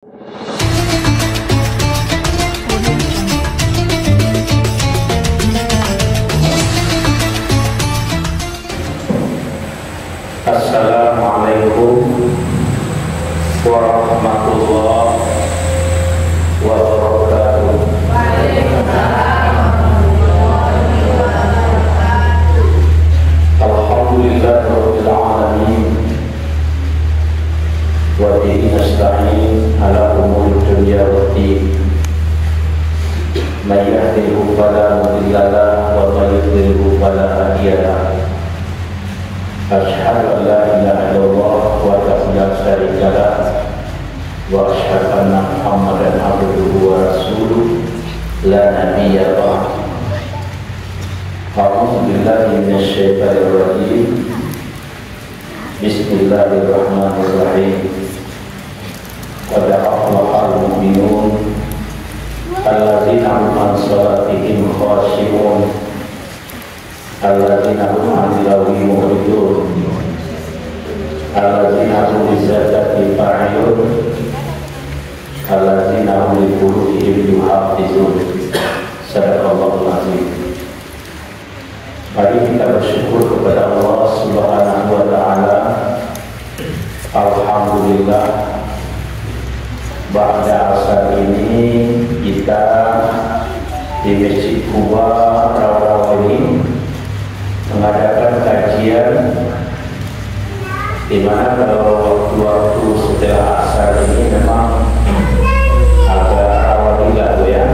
Assalamualaikum warahmatullahi wabarakatuh. Alhamdulillahirabbil alamin. Wa bihi nasta'in ala umuri dunya waddin. May yahdihillahu fala mudilla lahu wa may yudlilhu fala hadiya lahu. Asyhadu an la ilaha illallah wahdahu la syarika lahu wa asyhadu anna Muhammadan abduhu wa rasuluh la nabiyya ba'dahu. A'udzu billahi minasy syaithanir rajim. Bismillahirrahmanirrahim. Qad aflahal mu'minun alladzina hum an salatihim khashi'un alladzina hum 'anil lagwi mu'ridun alladzina hum lizakati fa'ilun alladzina hum li furujihim yuhafizun. Sadaqallahul azim. Mari kita bersyukur kepada Allah Subhanahu wa taala. Alhamdulillah, pada asar ini kita di Masjid Quba Rawa ini mengadakan kajian, di mana kalau waktu setelah asar ini memang agak rawan juga ya.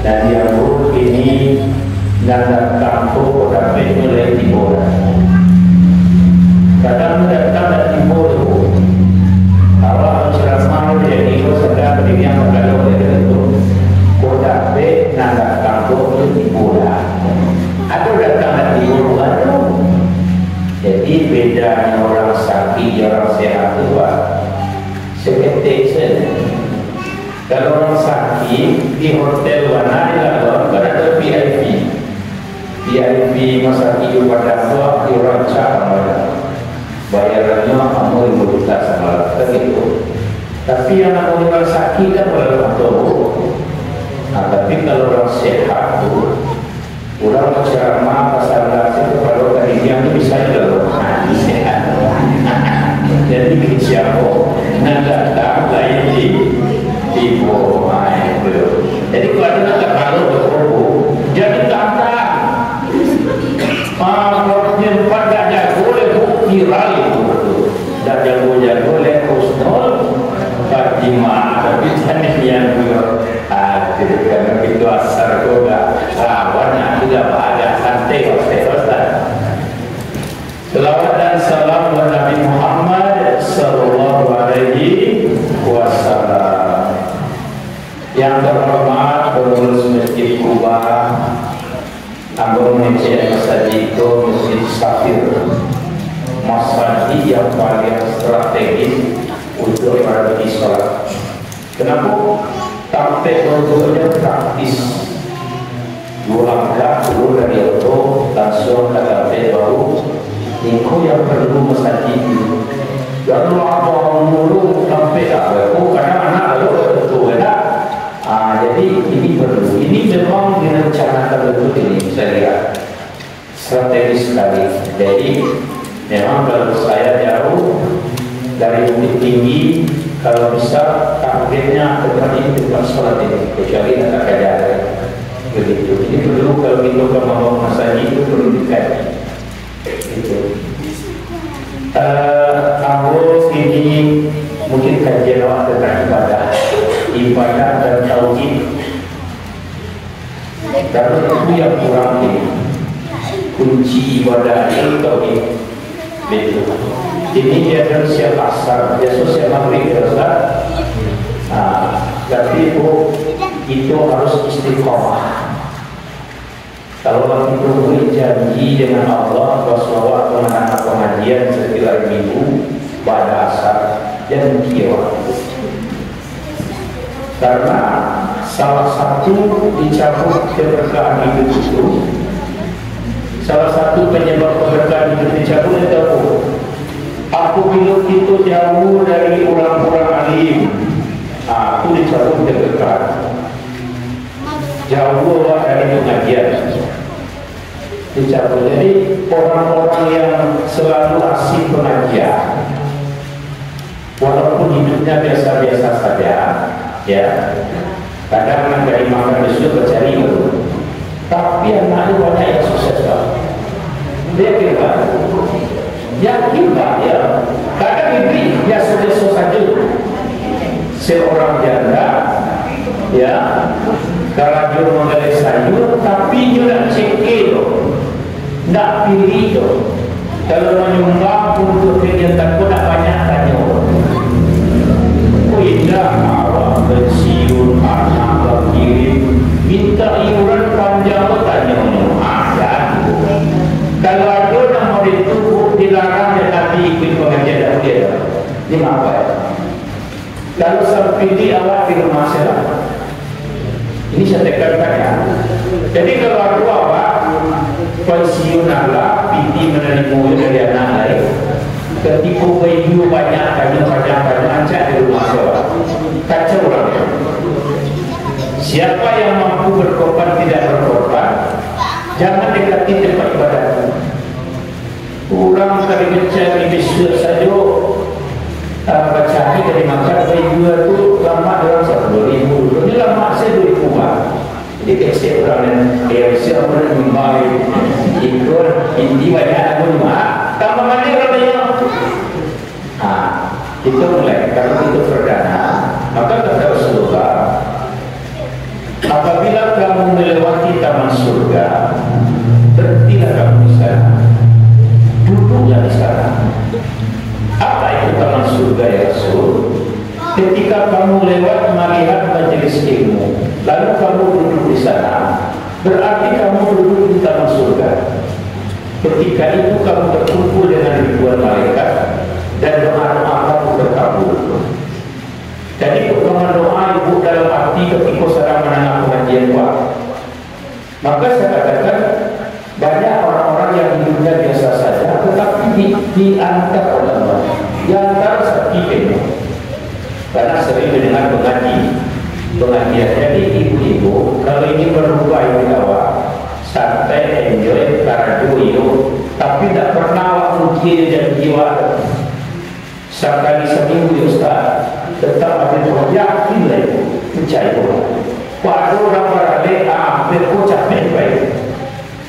Dan yang buruk ini datang kampung sampai mulai timur. Kadang datang dari timur itu. Kalau ceramah jadi kau sedang berdiri yang bergaduh dari itu. Kau sampai datang kampung itu timur. Atau datang dari timur baru. Jadi bedanya orang sakit orang sehat itu seketik saja. Kalau orang sakit di hotel mana di London ada VIP. VIP masa hidup pada tua dirancang bayarannya kamu 5 juta sama begitu. Tapi yang orang sakit kan boleh tahu. Nah, tapi kalau orang sehat tu, orang ceramah pasal nasi kalau tadi yang itu bisa jalan sehat. Jadi siapa nak datang lain di bawah itu. Jadi kalau nak kalau berkumpul, jadi datang. Kalau pada jago lebu viral itu, dan jago le husnul Fatimah. Tapi jenis yang karena itu asar juga rawan, tidak ada santai. Selawat dan salam kepada Nabi Muhammad sallallahu alaihi wasallam. Yang terhormat pengurus Masjid Quba, Ambon Masjid itu Masjid Safir, masjid yang paling strategis untuk para sholat. Kenapa? Sampai bentuknya praktis. 2 langkah dulu dari itu langsung ke kafe baru. Itu yang perlu masjid itu. Lalu apa mulu sampai apa? Karena anak lalu itu ada. Jadi ini perlu. Ini memang direncanakan betul ini saya lihat strategis sekali. Jadi memang kalau saya jauh dari Bukit Tinggi, kalau bisa targetnya tempat ini tempat sholat ini, kecuali tak ada begitu. Ini perlu kalau kita mau masjid itu perlu dikaji. Itu. Aku ini mungkin kajian awal tentang ibadah dan tauhid. Karena itu yang kurang ini. Kunci ibadah itu tauhid. Betul. Ini dia harus siap asar, dia siap maghrib terus kan. Tapi itu harus istiqomah. Kalau orang itu berjanji dengan Allah bahwa akan menahan pengajian setiap minggu pada asar, dan dia karena salah satu dicabut keberkahan hidup itu, salah satu penyebab keberkahan hidup dicabut itu apabila kita jauh dari orang-orang alim, itu dicabut dekat. Jauh dari pengajian. Dicabut. Jadi orang-orang yang selalu asik pengajian, walaupun hidupnya biasa-biasa saja, ya, kadang dari makan besok bercari dulu, tapi anaknya banyak yang sukses kan. Dia kira, yakin tak ya? Kadang ini biasa-biasa saja. Seorang janda, ya, kalau dia mengalih sayur, tapi dia nak cekil, nak pilih tu. Kalau menyumbang untuk kegiatan pun nak banyak tanya. Oh indah, awak pensiun, anak berkirim, minta iuran panjang tu tanya. Ada. Kalau ada nama itu dilarang dan nanti ikut pengajian dan dia. Ini apa ya? Kalau sampai di awak di rumah saya, ini saya tekankan ya. Jadi kalau aku awak pensiun ala, piti menerima dari anak lain, ketika baju banyak, banyak ancak di rumah saya, kacau orang. Siapa yang mampu berkorban tidak berkorban, jangan dekati tempat ibadah. Orang kali mencari besok saja. Baca dari makan baju itu lama dalam 2,000 dulu. Ini lama saya 2,000 bang. Jadi kasih orang yang siapa orang membaik ikut ini banyak aku rumah. Tambah mana katanya? Itu mulai kalau itu perdana, maka kata Rasulullah, apabila kamu melewati taman surga, berhentilah kamu di sana, duduklah di sana. Apa itu taman surga ya Rasul? Ketika kamu lewat melihat majelis ilmu, lalu kamu duduk di sana, berarti kamu duduk di taman surga. Ketika itu kamu berkumpul dengan ribuan malaikat dan doa-doa kamu terkabul. Jadi doa ibu dalam hati ketika sedang mendengar pengajian Pak. Maka saya katakan banyak orang-orang yang hidupnya biasa saja, tetapi diantar oleh Allah, diantar seperti karena sering mendengar pengajian. Jadi ibu-ibu kalau ini berubah ibu awak santai, enjoy, karajo, tapi tidak pernah mungkin dan jiwa sekali seminggu ya Ustaz, tetap ada yakin lah ibu, percaya waktu orang berada hampir capek baik.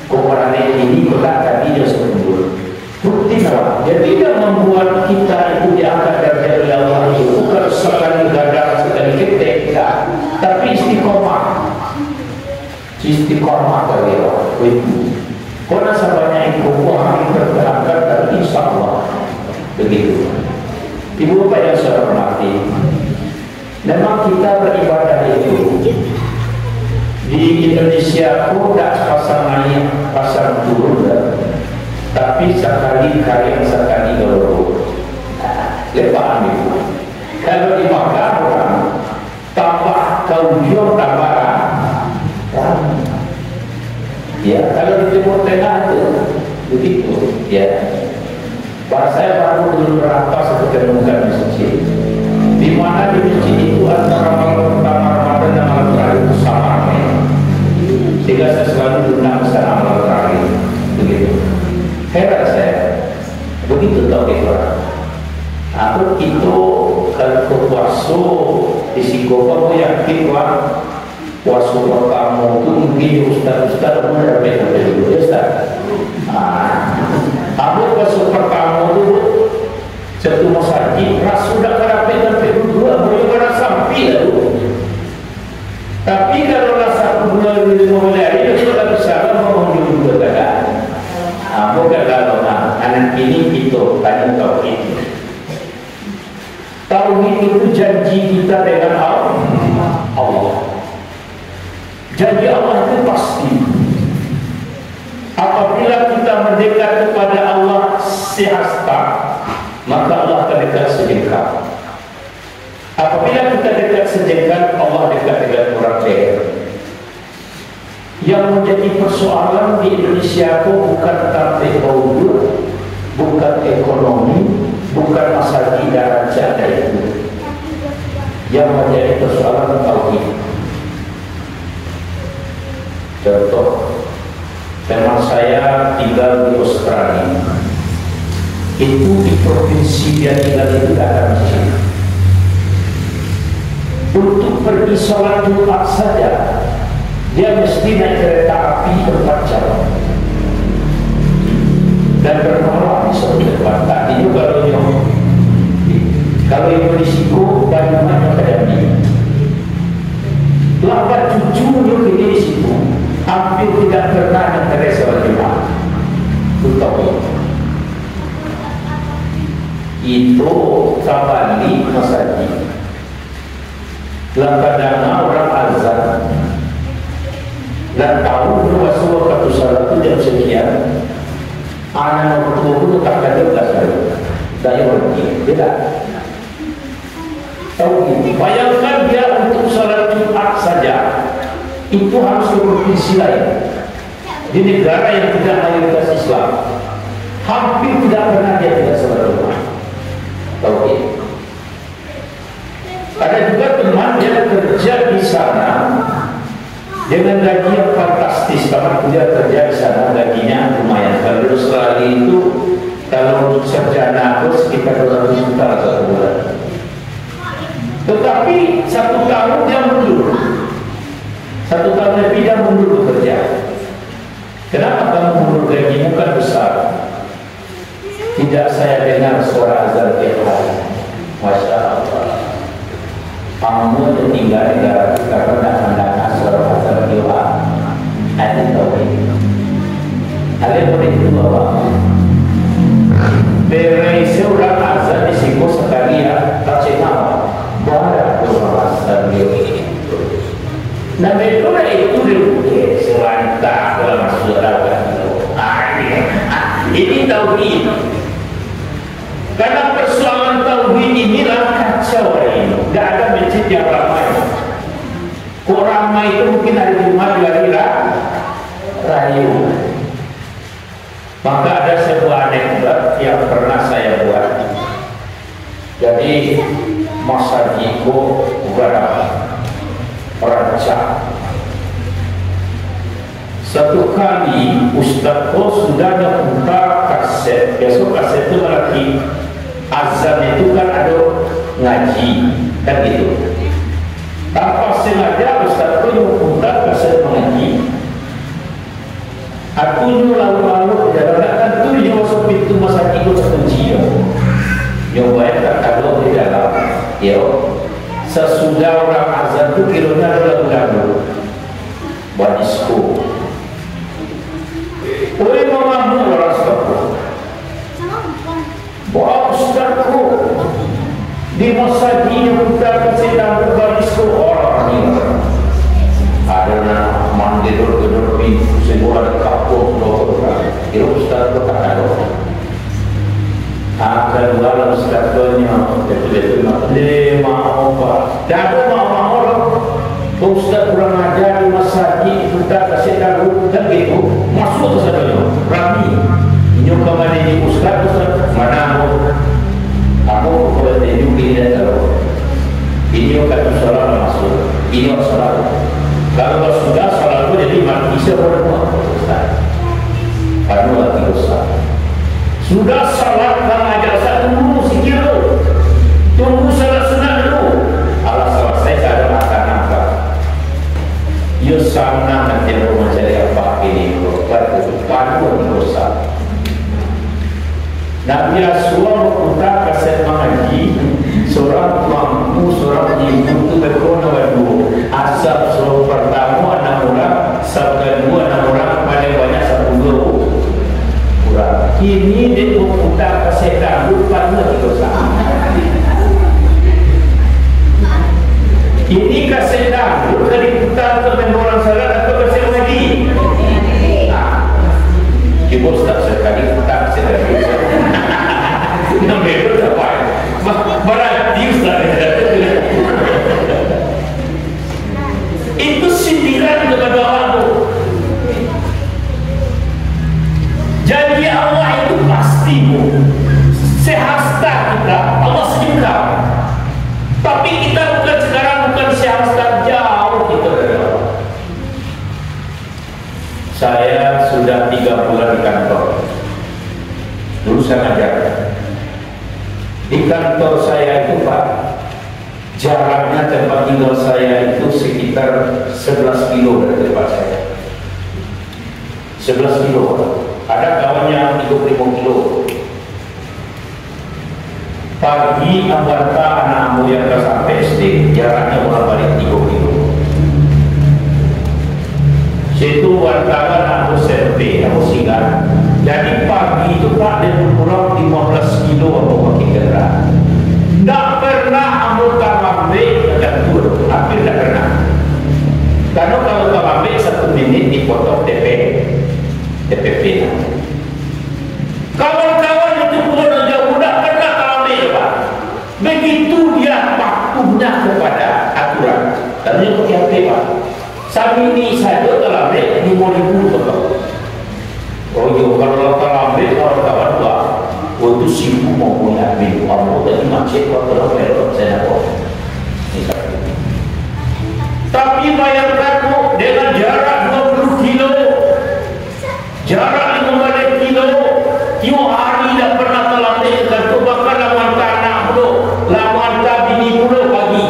Komponen ini kita tadi dia sebut bukti bahwa dia tidak membuat kita itu diangkat dari Allah itu bukan sekali gagal sekali ketika, tapi istiqomah dari Allah itu. Karena sebanyak itu hari berangkat dari insya Allah begitu. Ibu bapak yang saya hormati, memang kita beribadah itu di Indonesia pun tidak pasang turun, tapi sekali kalian sekali dulu lepas itu. Kalau di Makkah orang tambah kaujur tambah ya, kalau di Timur Tengah itu begitu ya. Saya baru dulu berapa seketemukan di masjid, di mana di masjid itu antara malam pertama Ramadan dan malam terakhir itu sama. Sehingga saya selalu diundang ke sana malam terakhir begitu. Heran saya begitu tahu orang. Aku itu kalau puasa di Singapura yakin wah puasa pertama itu mungkin ustaz mulai dari dulu ya Ustaz. Aku puasa pertama itu satu masjid ras sudah kerapi sampai dua boleh pada sampai lalu. Tapi kalau rasa bulan mulai itu sudah bisa mengunjungi juga kan. Bukan kalau anak ini kita tanya tauhid. Tauhid itu janji kita dengan Allah. Janji Allah itu pasti. Apabila kita mendekat kepada Allah sehasta, maka Allah akan dekat sejengkal. Apabila kita dekat sejengkal, Allah dekat dengan orang leher. Yang menjadi persoalan di Indonesia itu bukan tentang teknologi, bukan ekonomi, bukan masalah tidak saja itu yang menjadi persoalan tauhid. Contoh, teman saya tinggal di Australia, itu di provinsi dia tinggal itu tidak ada masjid. Untuk pergi sholat Jumat saja dia mesti naik kereta api 4 jam dan bermalam di suatu tempat. Tadinya kalau yang berisiko bagaimana keadaan lambat jujurnya kita di situ hampir tidak pernah ada sholat Jumat. Itu kembali masjid. Kadang-kadang orang azan dan tahu bahwa semua kata salat itu jam sekian, anak waktu itu tak ada 12 hari dari berhenti, tidak tahu ini. Bayangkan dia untuk salat Jumat saja itu harus ke provinsi lain di negara yang tidak mayoritas Islam, hampir tidak pernah dia tidak salat Jumat. Tahu ini. Ada juga teman yang kerja di sana dengan gaji yang fantastis, karena dia kerja di sana gajinya lumayan. Kalau di Australia itu kalau sarjana itu sekitar 200 juta satu bulan. Tetapi 1 tahun dia mundur, 1 tahun lebih dia mundur bekerja. Kenapa kamu mundur? Gajimu kan besar. Tidak saya dengar suara azan tiap hari. Masya Allah. Kamu tinggal di negara kita karena mendengar suara azan Jumat. Ada tahu ini? Ada boleh itu bawa. Beres orang azan di siku sekali ya, tak cekal. Barat orang azan Jumat. Nah betul itu dia selantang dalam saudara. Ini tauhid. Karena persoalan tauhid inilah kacau ini. Tidak ada masjid yang ramai. Kok ramai itu mungkin hari Jumat hari Rayu. Maka ada sebuah anekdot yang pernah saya buat. Jadi masa Jiko berapa rancang. Satu kali Ustadz sudah memutar kaset. Besok kaset itu lagi azan itu kan ada ngaji kan gitu. Tanpa sengaja Ustadz memutar kaset mengaji. Aku lalu-lalu jalan-jalan tuh dia masuk pintu masa itu terkunci. Nyobain tak kalau di dalam. Sesudah orang azan itu kilonya ada lagu-lagu buat disco. Oleh mamamu orang Ustadz, wah Ustadz di masa ini kita sedang berbarisu orang ini. Ada nama mandi dulu pintu semua ada kapur orang. Itu Ustadz berkata akan walau Ustadz betul-betul mau apa? Tidak mau orang. Ustaz kurang ajar di masjid kita kasih tahu dan itu masuk ke sana rami nyuka mana di Ustaz mana kamu kalau tunjuk ini dan tahu ini akan sholat masuk ini sholat kalau sudah sholat itu jadi mati semua Ustaz karena lagi Ustaz sudah sholat kalau ajar satu dulu sikit tunggu sholat sunat dulu alas selesai ada makanan sana nanti mau mencari apa ini padu dosa. Nabi Rasulullah memutar kaset mengaji seorang mampu seorang ibu itu berkona berdua asap seorang pertama 6 orang sabda 2 6 orang paling banyak 10 orang. Kini dia memutar kaset dangdut padu dosa. Ini kaset dangdut dari putar ke orang salat atau kaset lagi. Ibu Ustaz sekali putar kaset dangdut. Nama itu apa? Berarti Ustaz itu sindiran kepada Allah. Janji Allah itu pasti sehasta urusan ajaran. Di kantor saya itu Pak, jaraknya tempat tinggal saya itu sekitar 11 kilo dari tempat saya. 11 kilo. Ada kawannya 35 kilo. Pagi anggota anak yang sampai SD, jaraknya bolak-balik 3 kilo. Situ wartawan aku SMP, aku singgah. Jadi pagi itu Pak, dia pulang 15 kilo aku pakai kendaraan. Tak pernah anggota lambe jatuh, hampir tak pernah. Karena kalau lambe 1 menit dipotong DPP. Kawan-kawan itu pun jauh tak pernah lambe Pak. Begitu dia patuhnya kepada aturan. Dan dia pakai HP Pak. Saat ini saja lambe 5.000 Pak. Oh iya, kalau lambe kawan-kawan Pak, itu sibuk mau punya minggu Allah tadi macet kalau belok saya nak. Tapi bayangkan dengan jarak 20 kilo, jarak 15 kilo, tiap hari tak pernah terlambat. Tentu bahkan lawan tanah pula, lawan bini pula pagi.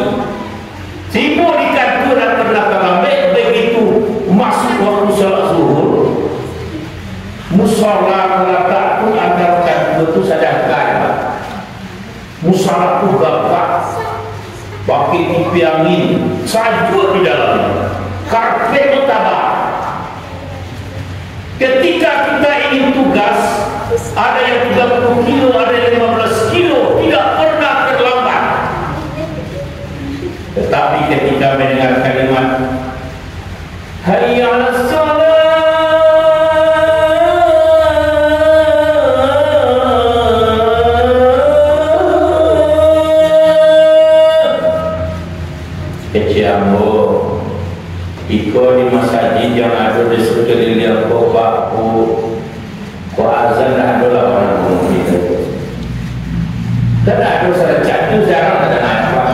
Sibuk di kantor tak pernah terlambat. Begitu masuk waktu salat zuhur, musola meletak tu antara kantor tu sedangkan musola tu gagak. Pakai TV angin, salju di dalamnya, karpet tabak. Ketika kita ingin tugas, ada yang 30 kilo, ada yang 15 kilo, tidak pernah terlambat. Tetapi ketika mendengar kalimat hayya 'alas shalah, Jambo, iko di masjid yang ada di sekeliling bapakku, ko azan ada lawan itu. Dan ada serajat itu jarang ada apa.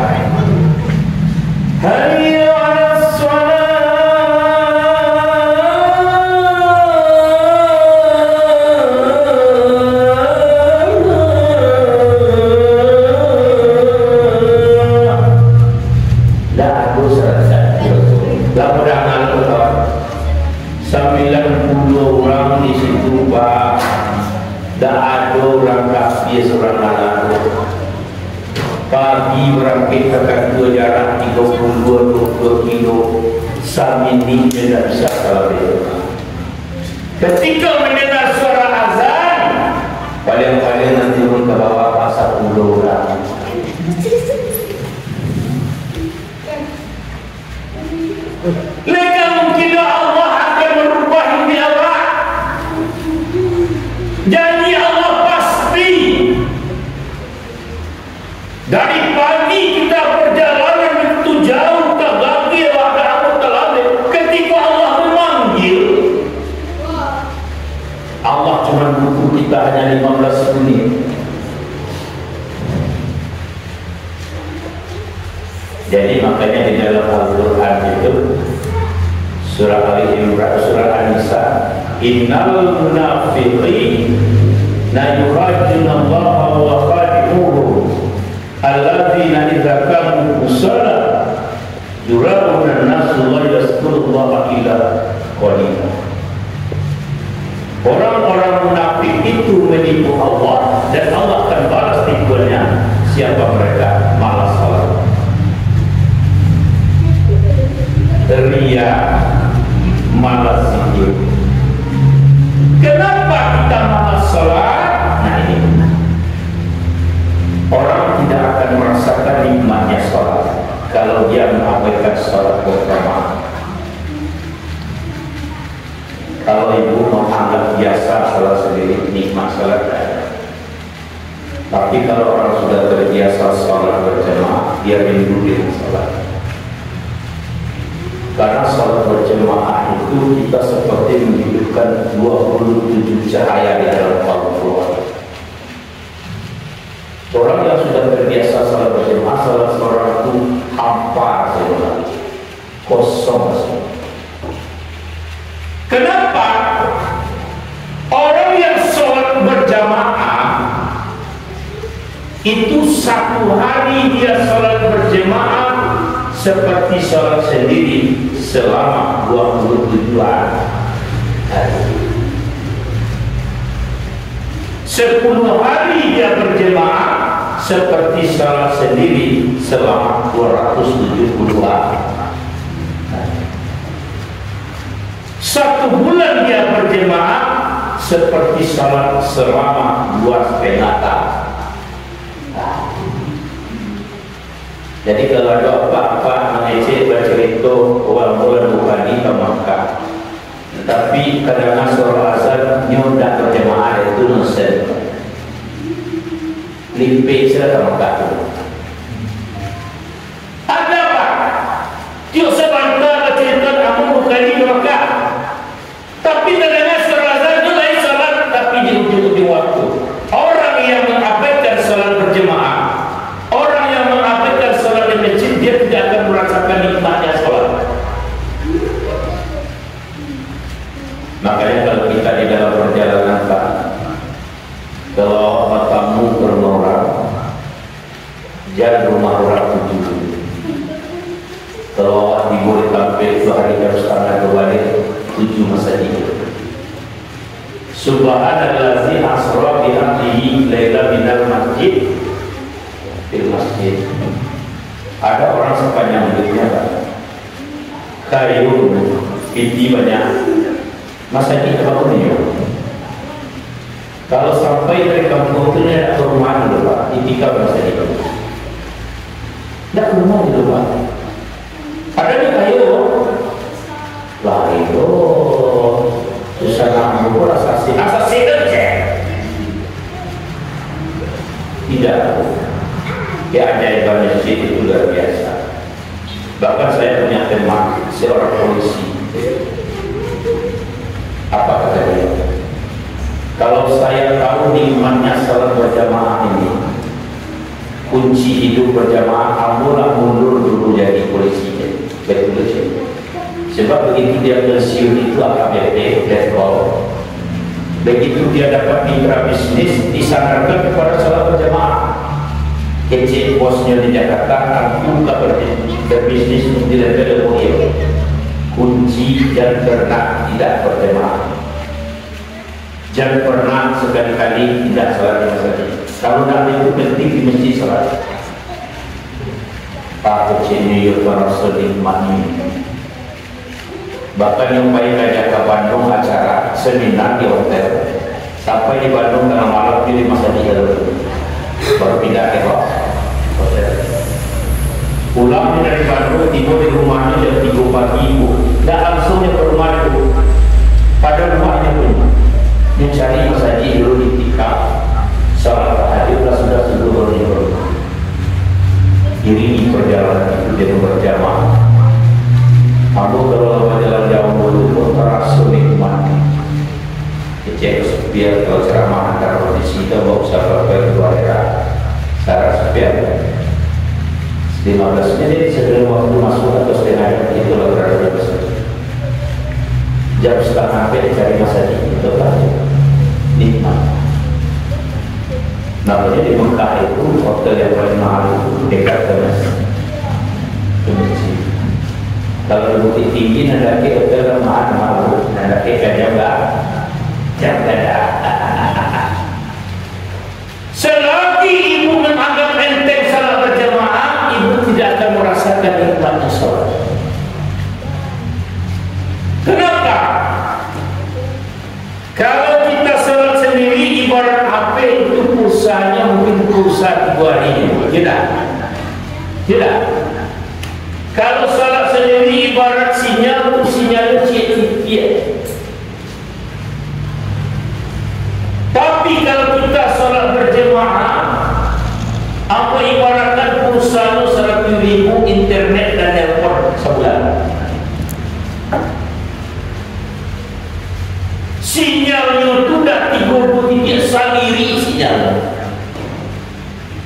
Hayya 'alas shalah. Pagi berangkat ke kantor jarak 32 kilo, samini tidak bisa kalau itu. Ketika mendengar suara azan, paling-paling nanti turun ke bawah pasar pulau orang. Lega mungkin Allah akan merubah hidup awak. Janji Allah pasti. Dari pagi kita perjalanan itu jauh tak lagi waktu terlambat. Ketika Allah memanggil, Allah cuma butuh kita hanya 15 menit. Jadi makanya di dalam Al-Quran itu surah Al-Imran, surah An-Nisa, innal munafiqin la yukhadi'una Allah wa khadi'uhu alladzina idza qamu shalah yura'una an-nasu wa yaskurullaha illa qalila. Orang-orang munafik itu menipu Allah dan Allah akan balas tipuannya siapa mereka malas salat, ria, malas zikir. Kenapa kita malas salat? Nah ini orang tidak akan merasakan nikmatnya salat kalau dia mengabaikan salat berjamaah. Kalau ibu menganggap biasa salat sendiri, nikmat salat ada. Tapi kalau orang sudah terbiasa salat berjamaah, dia rindu dengan salat. Karena salat berjamaah itu kita seperti menghidupkan 27 cahaya di dalam Al-Quran. Orang yang sudah terbiasa salat berjamaah, salat seorang itu hampa saja, kosong saja. Kenapa? Orang yang salat berjamaah itu satu hari dia sholat berjemaah seperti sholat sendiri selama 27 hari. 10 hari dia berjemaah seperti sholat sendiri selama 270 hari. 1 bulan dia berjemaah seperti sholat selama 2,5 tahun. Jadi kalau ada apa-apa mengecek bercerita orang bulan bukan di Mekah, tapi kadang surah azan nyodak berjemaah itu nusen limpe sudah Mekah. Ada apa? Dia sebantah bercerita kamu bukan di Mekah, tapi kadang surah azan itu lain salat tapi di ujung waktu. Orang yang mengabaikan salat berjemaah, orang yang mengabaikan salat di masjid, dia tidak akan merasakan nikmatnya salat. Makanya kalau kita di dalam perjalanan Pak, kalau matamu bermoral, jangan rumah orang tujuh. Kalau diboleh tampil 2 hari harus tanggal 2 hari 7 masa hidup. Subhanallazi asra bi abdihi laila minal masjid fil masjid. Ada orang sepanjang hidupnya Pak, kayu piti banyak, masa kita bangunnya. Kalau sampai dari kampung itu tidak ke rumah dulu Pak, itikaf masa hidup. Tidak ke rumah dulu Pak. Ada di kayu, lah itu susah namu asasi saja. Tidak, keajaiban masjid itu luar biasa. Bahkan saya punya teman seorang polisi. Apa kata dia? Kalau saya tahu nikmatnya salat berjamaah ini, kunci hidup berjamaah, kamulah mundur dulu jadi polisi. Betul. Sebab begitu dia pensiun itu AKBP, letkol. Begitu dia dapat mitra bisnis, disandarkan kepada salat berjamaah. Kecil bosnya di Jakarta, aku buka berbisnis untuk di-level Ohio. Kunci dan pernah tidak berjamaah. Jangan pernah sekali-kali tidak salat di masjid. Kalau tidak itu penting di masjid salat. Pak Kecil New York nikmatnya. Bahkan yang baik ajak ke Bandung acara seminar di hotel, sampai di Bandung tengah malam pilih masa di baru pindah ke hotel. Pulang dari Bandung tidur di rumahnya jam 3 pagi tidak langsungnya ke rumah itu, pada rumahnya pun mencari masa di dulu itikaf salat tahajud sudah sebelum di rumah. Iringi perjalanan itu jadi berjamaah. Aku kalau berjalan jauh dulu pun terasa nikmatnya. Kecil sepian kalau ceramah antara di situ bawa usaha kedua daerah secara sepian 15 menit sebelum waktu masuk atau setengah jam itu berada di masjid. Jam setengah sampai dicari masa itu kan nikmat. Namanya di Mekah itu hotel yang paling mahal itu dekat ke masjid. Kalau di Bukit Tinggi nanti hotel yang mahal, nanti kerja jaga. Selagi ibu menganggap enteng salat berjamaah, ibu tidak akan merasakan nikmatnya salat. Kenapa? Kalau kita salat sendiri ibarat HP itu pulsanya mungkin pulsa 3 hari. Tidak. Kalau salat sendiri ibarat sinyal itu sinyalnya cik-cik. Tapi kalau kita salat berjemaah, apa ibaratkan pulsa 100.000 internet dan telepon sebulan. Sinyalnya itu dah 33 sendiri sinyal.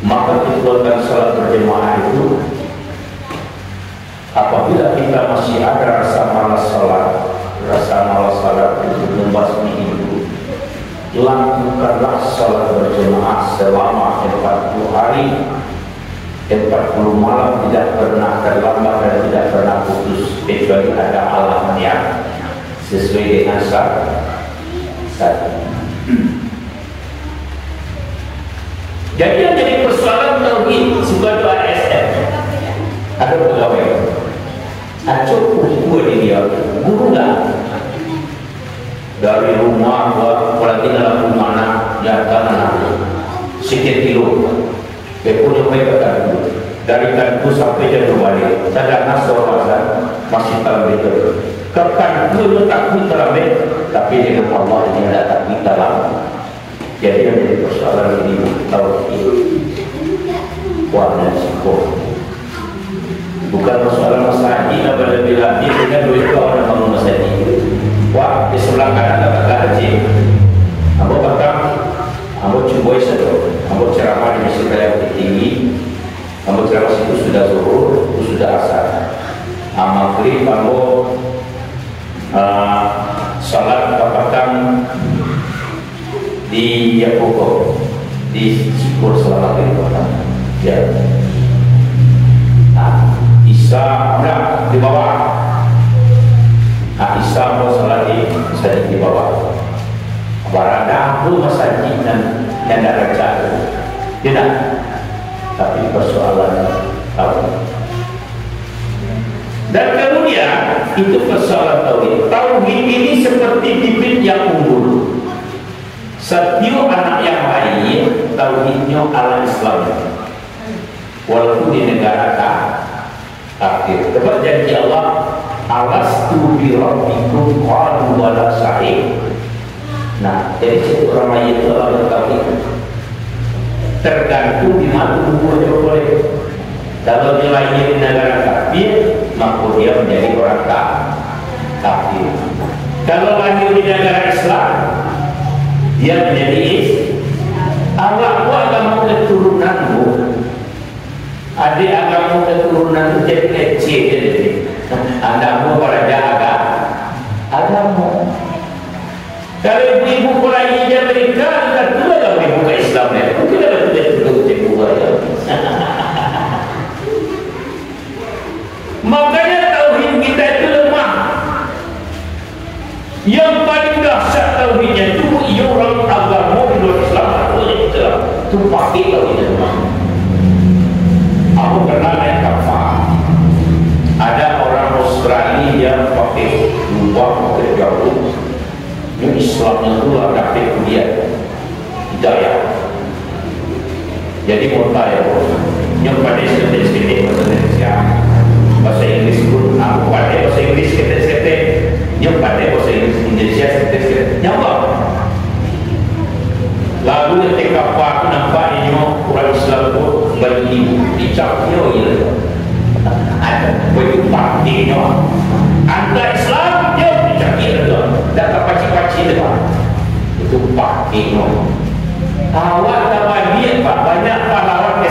Maka kekuatan salat berjemaah itu, apabila kita masih ada rasa malas salat itu membasmi hidup, lakukanlah salat berjemaah selama 40 hari, 40 malam, tidak pernah terlambat dan tidak pernah putus kecuali ada alamat yang sesuai dengan syarat. Jadi yang jadi persoalan tauhid sebagai ASN ada pegawai acuk gua di dia guru lah dari rumah gua lagi dalam rumah anak jangan sekian kilo punya mereka kan dari kanku sampai jatuh balik sadar nasor masih dalam itu kekan dulu takut terambil tapi dengan Allah ini ada takut dalam. Jadi yang jadi persoalan ini tauhid warna sikoh bukan persoalan masjid apabila dia dengan duit orang bangun masjid wah di sebelah kanan ada haji ambo batang ambo cuboy satu ambo ceramah di masjid yang tinggi ambo ceramah situ sudah zuhur itu sudah asar maghrib ambo salat batang di Yakobo di Sikur selama ya. Isa udah di bawah. Isa mau salat di bawah. Barada pun masjid dan ada raja. Tidak. Tapi persoalan tahu. Dan kemudian itu persoalan tauhid. Tauhid ini seperti bibit yang unggul. Setiap anak yang lain tauhidnya ala Islam, walaupun di negara kafir. Sebab janji Allah, alastu bi rabbikum qalu bala syahid. Nah, jadi situ orang itu orang tauhid tergantung di mana umurnya boleh. Kalau nilainya di negara kafir, maka dia menjadi orang kafir. Kalau lahir di negara Islam, dia menjadi awak agama keturunanmu, adik agama keturunan jadi kecil jadi anakmu raja agama. Kalau ibu-ibu lain di Amerika kita dua kalau ibu ke Islam ya, kita betul-betul ibu ya. Makanya tauhid kita itu lemah. Yang paling dahsyat tauhidnya itu ia orang agama di luar Islam itu pakai tauhidnya lemah. Aku kenal yang kafah. Ada orang Australia yang pakai lubang pakai jauh. Ini Islamnya itu ada dia hidayah. Jadi mau tanya, yang pada sedikit bahasa Indonesia, bahasa Inggris pun aku pada bahasa Inggris sedikit, yang pada bahasa Indonesia sedikit, nyawa. Lalu ketika Pak nampak ini orang Islam itu bagi dicapnya ya, ada begitu partinya, anda Islam dia dicapnya itu, data paci-paci itu, itu partinya. Awak dapat dia Pak banyak pahlawan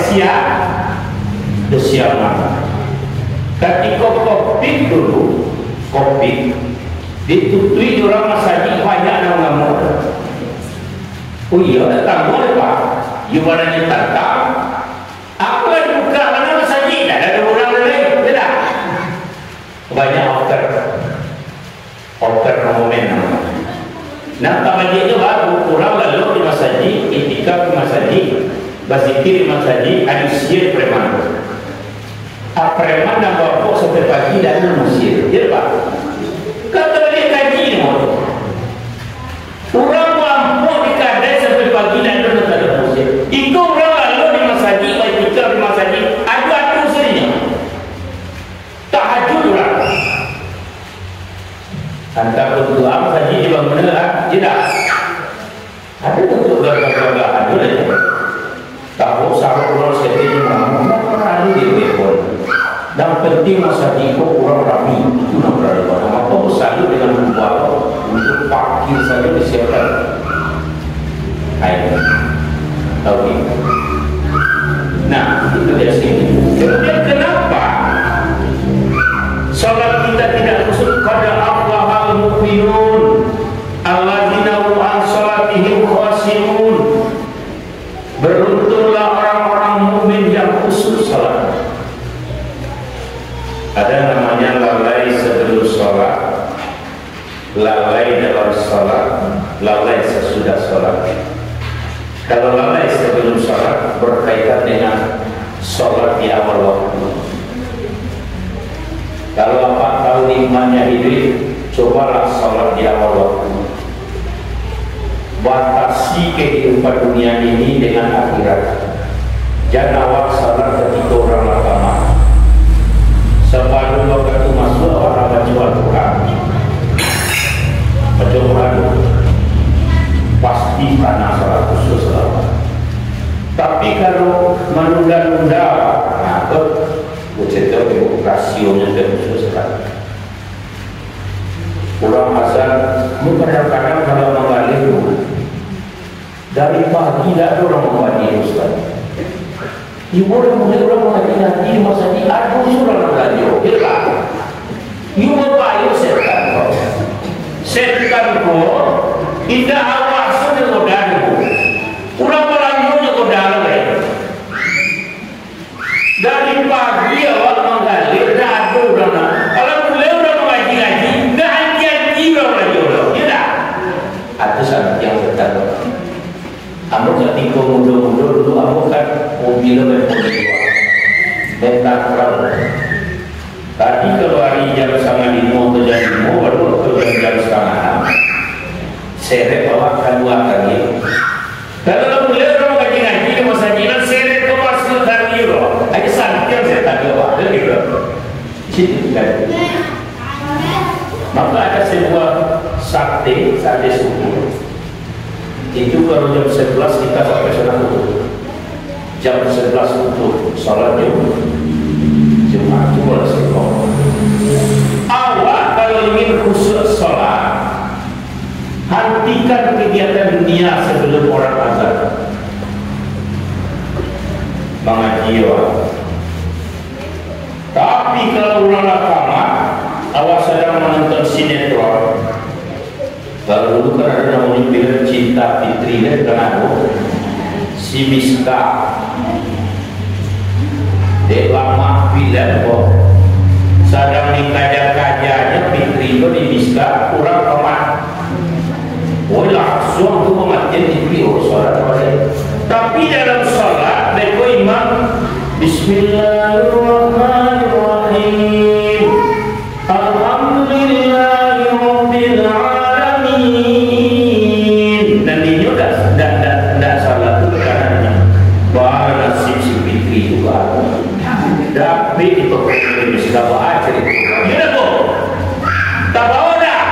kesiapan. Ketika COVID dulu, COVID ditutui orang masjid banyak nama. Oh iya, datang boleh Pak. Ibaratnya datang. Apa yang buka mana masjid? Ada orang lain, tidak? Banyak outer momen. Nah, tamadnya itu baru kurang lalu di masjid, itikaf di masjid, berzikir di masjid, ada sihir preman. Preman dan bapak sampai pagi dan masjid, ya Pak. Kata dia kaji ni, orang mampu dikadai sampai pagi dan masjid. Itu orang lalu di masjid, itikaf di masjid, adu saja. Tahajud orang. Antara berdoa saja di bangunan tidak ada untuk berdoa ada tahu sama orang seperti mana pernah di telepon dan penting masa itu orang ramai itu nak berdoa maka bersatu dengan membuat untuk pakir saja disiapkan air tahu ini. Nah itu dari sini. Kemudian kenapa salat kita tidak khusus pada Allah al-mu'minun alladzina hum an salatihim Ada namanya lalai sebelum sholat, lalai dalam sholat, lalai sesudah sholat. Kalau lalai sebelum sholat berkaitan dengan sholat di awal waktu. Kalau apa tahu nikmatnya hidup, cobalah sholat di awal waktu. Batasi kehidupan dunia ini dengan akhirat. Jangan awak sholat ketika orang agama. Sebelum waktu masuk orang baca Al-Quran, baca Quran pasti karena sholat khusus selawat. Tapi kalau menunda-nunda, nah itu rasionya khusus kan. Pulang azan, kadang-kadang kalau menggali dari pagi tidak ada orang menggali Ustaz. Ibu boleh orang mengaji nanti masa ini aduh sudah belajar hilang. Ibu bayu setan kok tidak awak sudah godaan ulang melanjutnya godaan dari pagi awak menggali tidak ada orang. Kalau boleh orang mengaji tidak hati-hati orang belajar tidak. Itu sangat yang setan. Kamu ketika muda-muda dulu kamu kan mobilnya berdua bentar terang. Tadi kalau hari jam 5:30 atau jam 5 baru ke jam 5:30 seret bawa kedua kali. Kalau mulai orang ngaji di masa jiran seret ke masuk dari euro aja santai saya tak bawa gitu. Situ kan. Maka ada sebuah sate subuh. Itu kalau jam 11 kita sampai sana tutup. Jam 11 tutup sholat Jumat mulai sekolah. Awak kalau ingin khusyuk sholat, hentikan kegiatan dunia sebelum orang azan. Mengaji awak. Tapi kalau ulang kamar, awak sedang menonton sinetron. Kalau dulu kan ada namanya film Cinta Fitri kan si Miska dek lama film kok sedang dikajar-kajarnya Fitri itu di Miska kurang teman langsung tuh pengajian di video sholat. Tapi dalam sholat mereka imam Bismillahirrahmanirrahim Alhamdulillahirabbil alamin. Tapi itu ini sudah baca itu. Gimana tu? Tak bawa dah.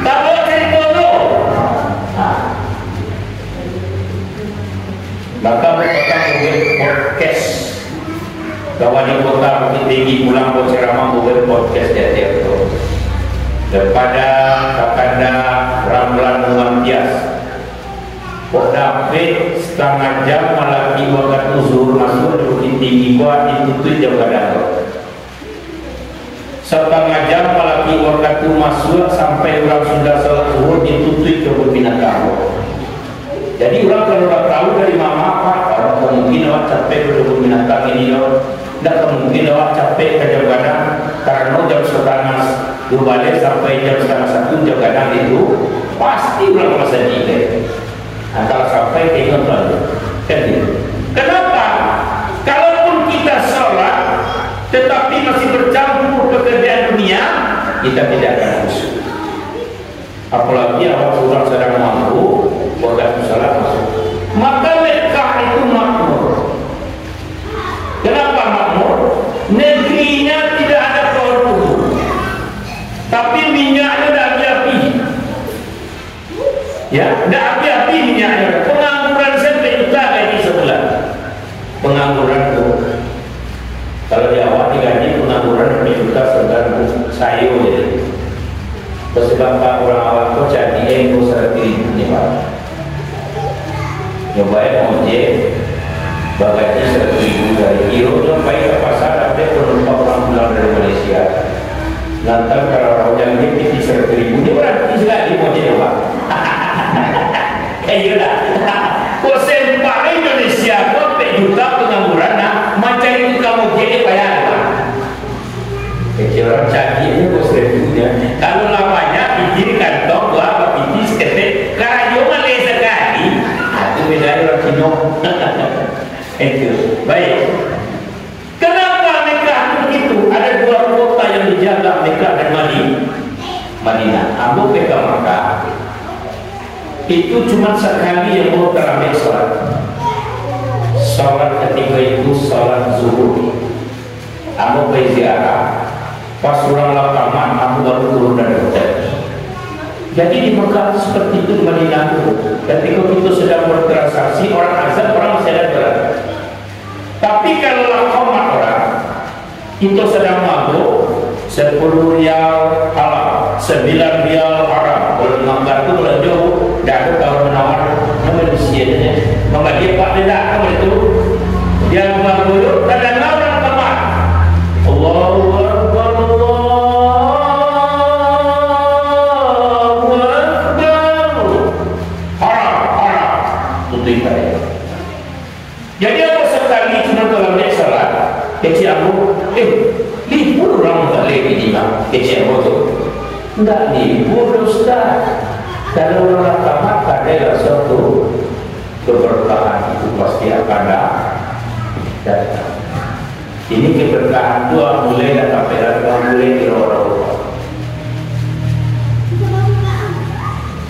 Tak bawa cerita tu. Maka mereka membuat podcast. Kawan di kota Bukit Tinggi pulang buat ceramah membuat podcast dia tu. Daripada Kakanda Ramlan Muhammadiyah. Dapat setengah jam malaki waktu zuhur masuk di Bukit Tinggi buat ditutup jam kadang. Setengah jam malaki waktu masuk sampai orang sudah sholat zuhur ditutup ke binatang. Jadi orang kalau tahu dari mama apa, kalau mungkin awak capek ke binatang ini loh, tidak mungkin awak capek ke jam kadang karena jam 12 balik sampai jam 1:30 jam kadang itu pasti orang masa ini. Antara sampai ke ingat kan gitu. Kenapa? Kalaupun kita sholat tetapi masih bercampur pekerjaan dunia, kita tidak akan khusyuk. Apalagi awak orang sedang mampu waktu sholat masuk. Maka Mekah itu makmur. Kenapa makmur? Negerinya tidak ada peluru, tapi minyaknya dah api-api. Ya, dah api-api minyaknya. Pengangguran sampai juta gaji sebulan. Pengangguran itu, kalau di awal digaji pengangguran sampai juta sebulan sayur jadi. Sebab orang awal itu jadi yang 100.000 ni pak. Nyobain ojek, bagaji 100.000 dari kilo. Nyobain ke pasar, ada penumpang orang pulang dari Malaysia. Nanti kalau orang yang ini 100.000 ni berarti sekali ojek pak. Iya dah. Kau sempat Indonesia kau 4 juta pengangguran, nah macam itu kamu jadi bayar. orang canggih bos rebunya. Kalau lamanya pikir kantong gua apa pikir sekete karajo malai sekali. Itu beda orang Cina. Itu baik. Kenapa Mekah begitu? Ada dua kota yang dijaga, Mekah dan Madinah. Abu Mekah Makkah itu cuma sekali yang mau terawih sholat. Sholat ketika itu sholat zuhur. Abu pergi ziarah. Pas pulang lapangan, Abu baru turun dari hotel. Jadi di Mekah seperti itu, di Madinah itu. Ketika kita sedang bertransaksi, orang azan, orang masih ada berat. Tapi kalau lakomat orang, kita sedang mabuk, 10 rial halal, 9 rial haram. Kalau di Mekah itu kalau jauh, dah ada tawar menawar, nama di sianya, nama dia Pak Beda, nama itu. Dia mabuk, kadang orang kamar. Allahu Akbar, Allahu Akbar. Haram, tutup balik. Jadi apa sekali cuma kalau naik salat, kecil aku, libur orang tak boleh pergi bang, kecil aku tu. Enggak libur Ustaz. Kalau orang tamat ada suatu keberkahan itu pasti akan datang. Ini keberkahan itu mulai datang pada mulai di orang-orang.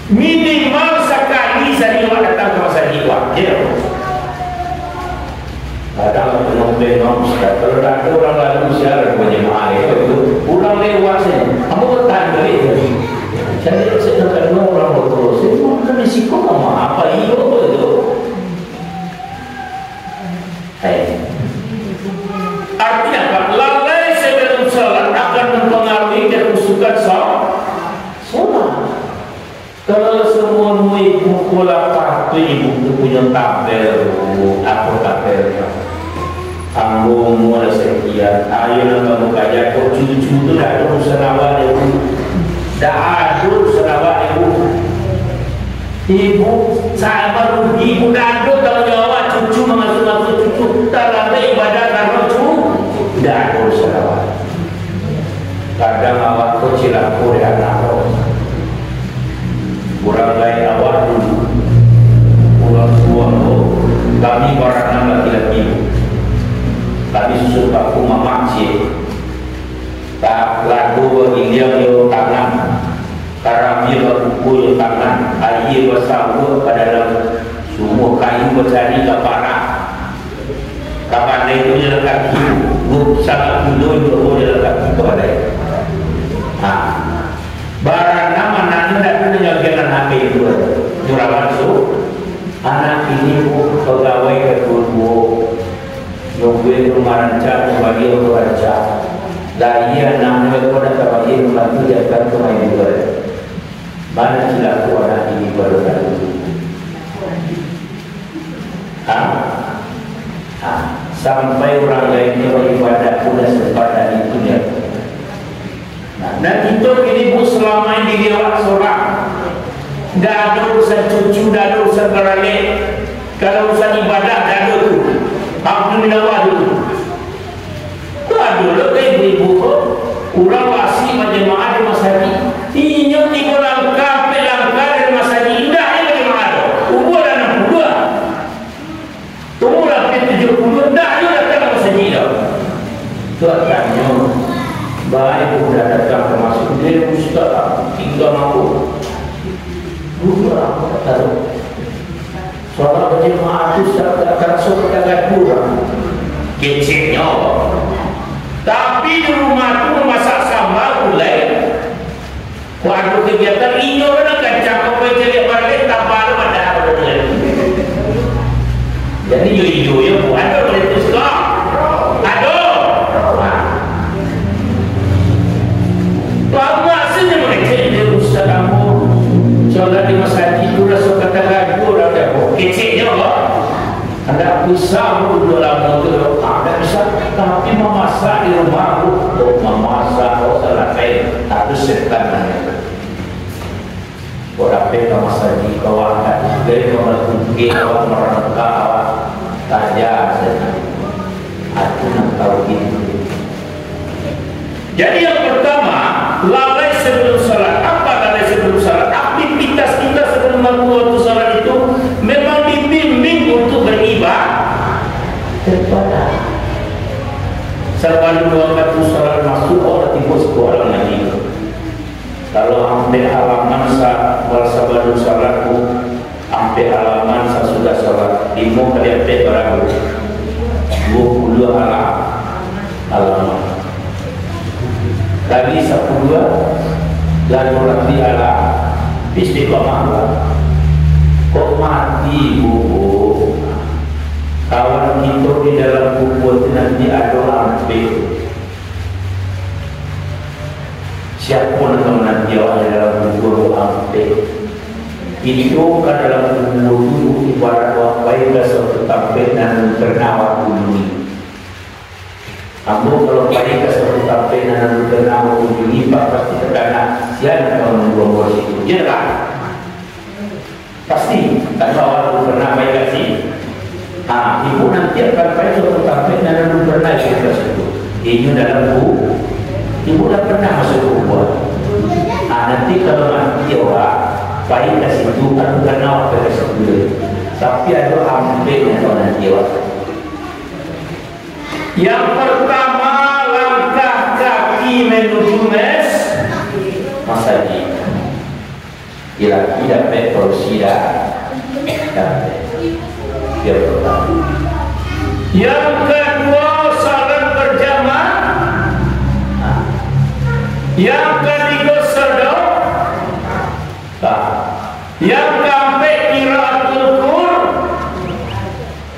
Minimal sekali sariwa datang ke masa jiwa. Kadang penumpang kalau ada orang lalu siaran berjemaah itu pulang lewat sini. Kamu bertahan dari itu. Jadi saya nak orang berterus. Itu bukan risiko kamu apa itu? Artinya apa? Lalai sebelum salat akan mempengaruhi kehusukan salat. Kalau semua ibu kuala patu ibu tu punya tabel, apa tabelnya? Ambo mula sekian, ayo nak kamu kaji kau cucu tu dah ada senawat ibu, dah ada senawat ibu. Ibu saya baru ibu dah ada tanggungjawab cucu mengasuh cucu, tak ada ibadah karena cucu, dah ada senawat. Kadang awak kecil aku dia anak kurang lain awak dulu pulang tu kami barang laki-laki kami susun baku mamak cik tak lagu bagi dia yo tangan karami baku yo tangan air bersambut pada dalam semua kayu bercari ke parah kapan itu jalan kaki sangat mudah untuk jalan kaki kepada barang nama nanti tidak punya jalan hati itu murah masuk anak ini pegawai kedua nungguin rumah rancang membagi untuk rancang dari anaknya kepada kabagi membantu jaga rumah ini mana silaku anak ini baru sampai orang lainnya beribadah pula sepadan itu dia. Dan itu ini bu selama ini dia seorang dah ada urusan cucu, dah ada urusan beralik. Kalau urusan ibadah dah ada tu Alhamdulillah tu tu ada lebih ibu kurang wasi majemaah di masjid inyo 3 langkah 4 langkah dari masjid indah yang majemaah tu umur dah 62 umur dah 70 dah dia datang ke masjid tu tu tanya baik sudah datang termasuk dia ustaz tinggal aku dulu aku tahu soal berjemaah itu tak terasa perkataan kurang kecilnya tapi di rumah itu memasak sambal mulai waktu kegiatan ini orang akan cakap berjeliak balik tak baru ada apa jadi hijau ya ada boleh tu sekolah ada lama saja mereka ini ustaz kamu solat di masjid itu rasa kata-kata kurang kecilnya Allah anda bisa duduk lama itu anda bisa tapi memasak di rumah untuk memasak selesai harus setan orang peka masak di kawasan dari orang tinggi orang merangka tajam saja aku nak tahu itu Jadi yang pertama, lalai sebelum salat. Apa lalai sebelum salat? Aktivitas kita sebelum waktu salat itu memang dibimbing untuk beribadah kepada. Sebelum waktu salat masuk orang tiba sekolah lagi. Kalau hampir halaman sebelum salat, hampir halaman sudah salat. 5 kali hampir berapa? 20 halaman. Tadi 10 lalu nanti ala istiqomah. Kok mati bu? Kawan kita di dalam buku itu nanti ada hampir. Siapa yang nanti ada dalam buku hampir? Itu kan dalam buku ibarat baiklah suatu tampil dan bernawar bunyi. Ambo kalau baik ke suatu tampil dan bernawar bunyi pasti terkena siapa kalau membuat itu jelas pasti kalau orang pernah baik kasih. Ibu nanti akan baik suatu tampil dan bernawar itu tersebut. Ini dalam buku ibu dah pernah masuk buku. Nanti kalau nanti orang baik kasih itu kan kenal ke tersebut. Tapi ada hampirnya kalau nanti waktu. Yang pertama langkah kaki menuju masjid. Bila tidak berprosida dapat. Yang pertama. Yang kedua salat berjamaah. Yang ketiga sedekah. Yang keempat qiraatul Qur'an.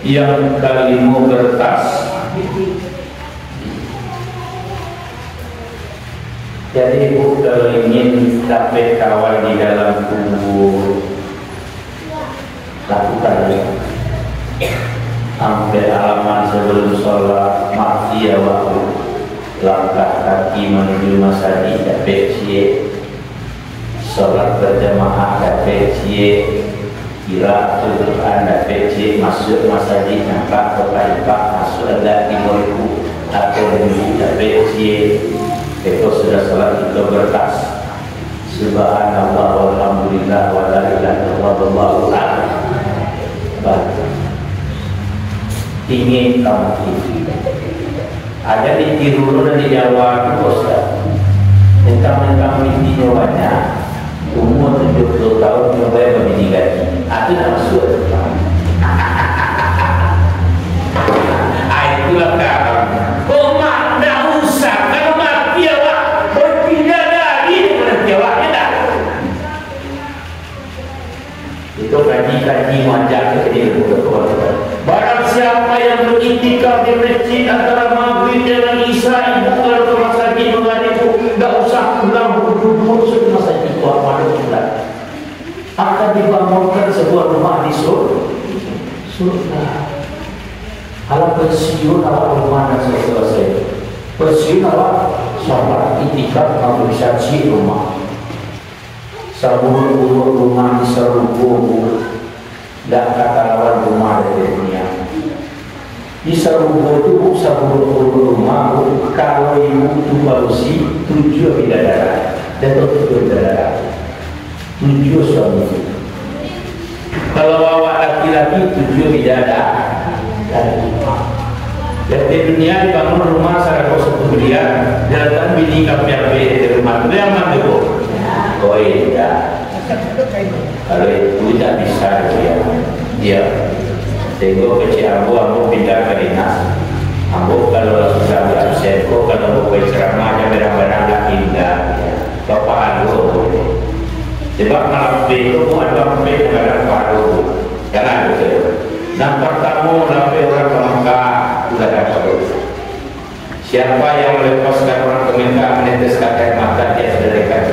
Yang kelima kertas. Jadi ibu kalau ingin dapat kawan di dalam kubur, lakukan sampai halaman sebelum sholat makti waktu langkah kaki menuju masjid dapat cie, sholat berjamaah dapat cie, qiraatul Quran dapat cie, masuk masjid nampak berlipat masuk ada timurku atau menuju dapat cie. Itu sudah salat kita berkas. Subhanallah walhamdulillah wa la ilaha illallah wallahu akbar. Ingin kamu ada di Tirulu dan di Jawa itu Ustaz. Tentang mimpi Jawanya umur 70 tahun nyoba begini gaji. Itu tak masuk. Itulah kawan. Oh mak dah usah. Itu kaji wajah ke barang siapa yang beriktikaf di masjid antara maghrib dan isya ibu kalau ke masjid menghadap tidak usah pulang buru-buru ke masjid itu apa ada akan dibangunkan sebuah rumah di surga. Kalau pensiun awak rumah dan selesai pensiun awak sholat iktikaf kamu bisa cik rumah. Sabun rumah di Serubu dan kata lawan rumah dari dunia. Di Serubu itu sabun rumah kalau ibu itu barusi 7 bidadara dan 7 bidadara 7 suami. Kalau awak laki-laki 7 bidadara dan di dunia dibangun rumah secara kosong dan bini kami di rumah itu yang mana itu? Oh iya, kalau itu tidak bisa dia tengok ke Ciambu, Ambu pindah ke dinas. Ambu kalau sudah absen, kalau mau ke ceramah aja barang-barang tak pindah. Bapak Alu, sebab malam itu mau ada sampai negara baru, jangan gitu. Dan pertama sampai orang ke Mekah sudah dapat. Siapa yang melepaskan orang ke Mekah meneteskan air mata dia sudah dekat.